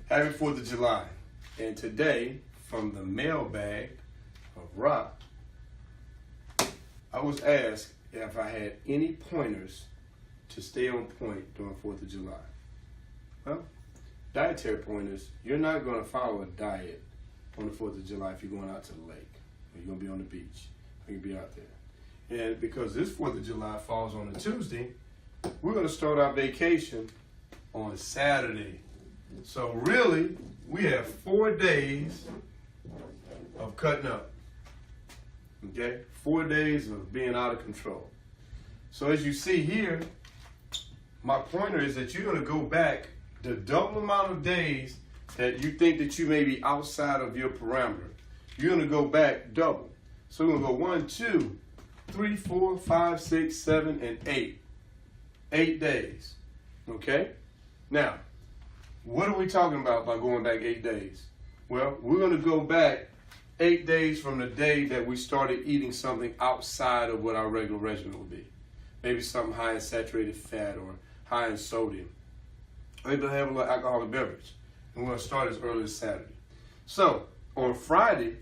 Happy 4th of July. And today, from the mailbag of Rock, I was asked if I had any pointers to stay on point during 4th of July. Well, dietary pointers, you're not going to follow a diet on the 4th of July if you're going out to the lake, or you're going to be on the beach, or you'll be out there. And because this 4th of July falls on a Tuesday, we're going to start our vacation on Saturday. So really, we have 4 days of cutting up. Okay? 4 days of being out of control. So as you see here, my pointer is that you're going to go back the double amount of days that you think that you may be outside of your parameter. You're going to go back double. So we're going to go 1, 2, 3, 4, 5, 6, 7, and 8. 8 days. Okay? Now, what are we talking about by going back 8 days? Well, we're going to go back 8 days from the day that we started eating something outside of what our regular regimen would be. Maybe something high in saturated fat or high in sodium. Maybe have a little alcoholic beverage. And we're going to start as early as Saturday. So, on Friday,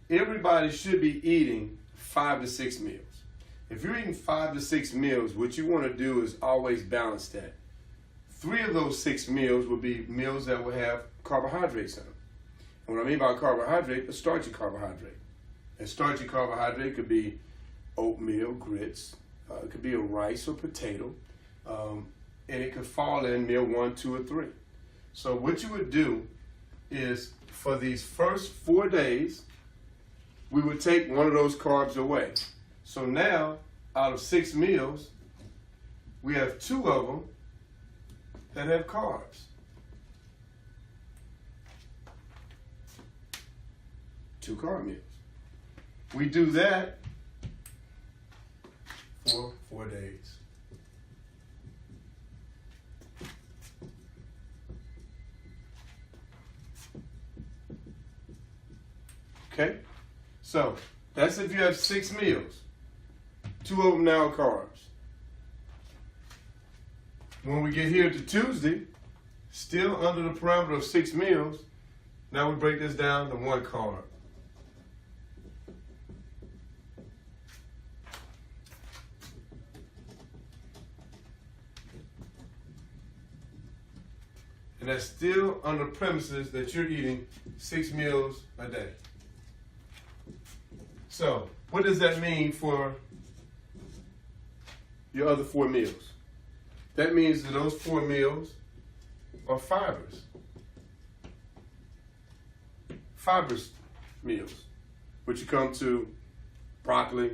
everybody should be eating 5 to 6 meals. If you're eating 5 to 6 meals, what you want to do is always balance that. 3 of those 6 meals will be meals that will have carbohydrates in them. And what I mean by carbohydrate, a starchy carbohydrate. A starchy carbohydrate could be oatmeal, grits, it could be a rice or potato, and it could fall in meal 1, 2, or 3. So what you would do is for these first 4 days, we would take one of those carbs away. So now, out of 6 meals, we have 2 of them that have carbs. 2 carb meals. We do that for 4 days. Okay? So, that's if you have 6 meals. 2 of them now are carbs. When we get here to Tuesday, still under the parameter of 6 meals, now we break this down to 1 carb. And that's still under premises that you're eating 6 meals a day. So, what does that mean for your other 4 meals? That means that those 4 meals are fibers. Fibers meals, which you come to broccoli,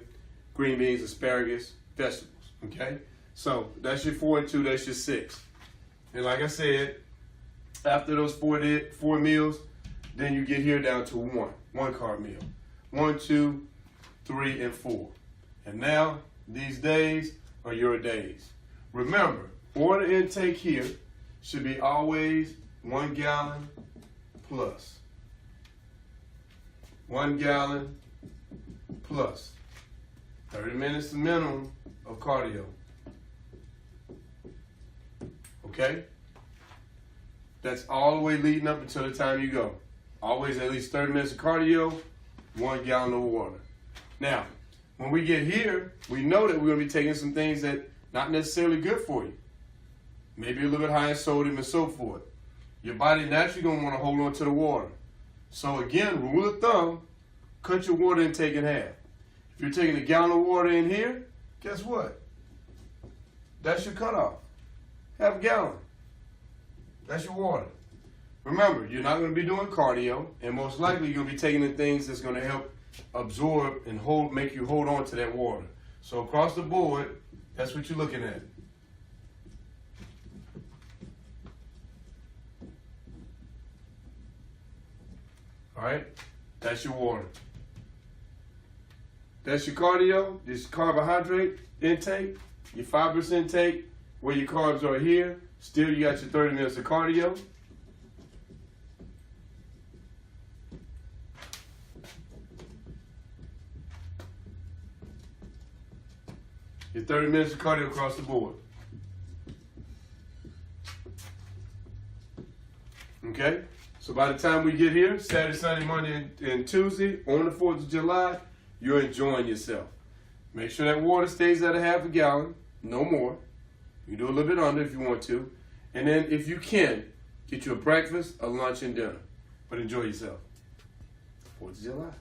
green beans, asparagus, vegetables, okay? So that's your 4 and 2, that's your 6. And like I said, after those 4 meals, then you get here down to 1 carb meal. 1, 2, 3, and 4. And now, these days are your days. Remember, water intake here should be always 1 gallon plus. 1 gallon plus. 30 minutes minimum of cardio. Okay? That's all the way leading up until the time you go. Always at least 30 minutes of cardio, 1 gallon of water. Now, when we get here, we know that we're going to be taking some things that not necessarily good for you. Maybe a little bit high in sodium and so forth. Your body naturally going to want to hold on to the water. So again, rule of thumb, cut your water intake in half. If you're taking a gallon of water in here, guess what? That's your cutoff. Half a gallon. That's your water. Remember, you're not going to be doing cardio, and most likely you're going to be taking the things that's going to help absorb and make you hold on to that water. So across the board, that's what you're looking at. All right? That's your water. That's your cardio, this carbohydrate intake, your fibrous intake, where your carbs are here. Still, you got your 30 minutes of cardio. Your 30 minutes of cardio across the board. Okay? So by the time we get here, Saturday, Sunday, Monday, and Tuesday, on the 4th of July, you're enjoying yourself. Make sure that water stays at a half a gallon, no more. You can do a little bit under if you want to. And then if you can, get you a breakfast, a lunch, and dinner. But enjoy yourself. 4th of July.